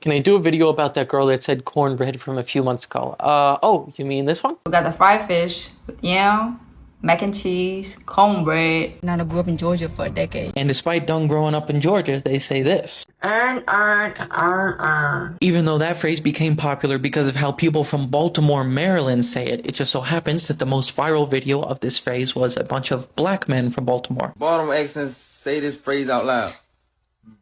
Can I do a video about that girl that said cornbread from a few months ago? Oh, you mean this one? We got the fried fish with yam, mac and cheese, cornbread. Nana grew up in Georgia for a decade. And despite Dung growing up in Georgia, they say this. Earn. Even though that phrase became popular because of how people from Baltimore, Maryland say it, it just so happens that the most viral video of this phrase was a bunch of black men from Baltimore. Baltimore accents say this phrase out loud.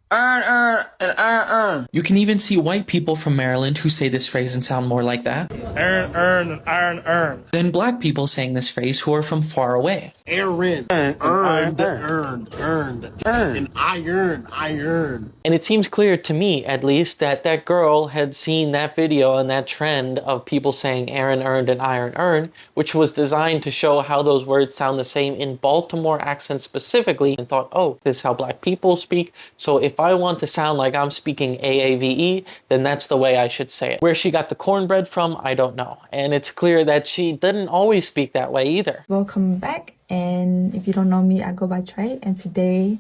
Earn. You can even see white people from Maryland who say this phrase and sound more like that. Earn. Than black people saying this phrase who are from far away. Earned. And iron. And it seems clear to me, at least, that that girl had seen that video and that trend of people saying Aaron earned and iron earn, which was designed to show how those words sound the same in Baltimore accent specifically, and thought, oh, this is how black people speak. So if I want to sound like I'm speaking AAVE, then that's the way I should say it. Where she got the cornbread from, I don't know. And it's clear that she didn't always speak that way either. Welcome back, and if you don't know me, I go by Trey, and today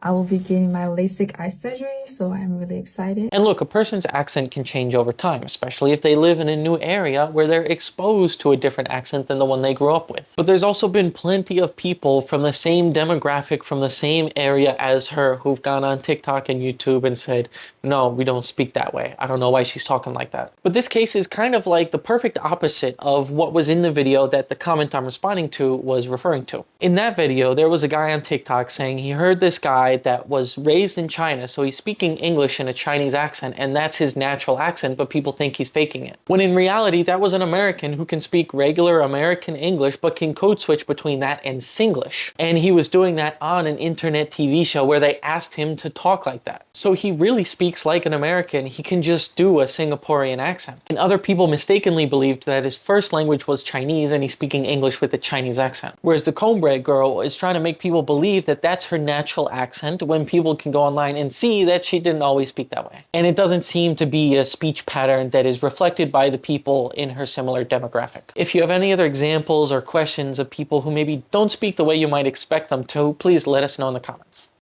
I will be getting my LASIK eye surgery, so I'm really excited. And look, a person's accent can change over time, especially if they live in a new area where they're exposed to a different accent than the one they grew up with. But there's also been plenty of people from the same demographic, from the same area as her, who've gone on TikTok and YouTube and said, no, we don't speak that way. I don't know why she's talking like that. But this case is kind of like the perfect opposite of what was in the video that the comment I'm responding to was referring to. In that video, there was a guy on TikTok saying he heard this guy that was raised in China, so he's speaking English in a Chinese accent, and that's his natural accent, but people think he's faking it. When in reality, that was an American who can speak regular American English, but can code switch between that and Singlish. And he was doing that on an internet TV show where they asked him to talk like that. So he really speaks like an American, he can just do a Singaporean accent. And other people mistakenly believed that his first language was Chinese and he's speaking English with a Chinese accent. Whereas the Conebreh girl is trying to make people believe that that's her natural accent, when people can go online and see that she didn't always speak that way. And it doesn't seem to be a speech pattern that is reflected by the people in her similar demographic. If you have any other examples or questions of people who maybe don't speak the way you might expect them to, please let us know in the comments.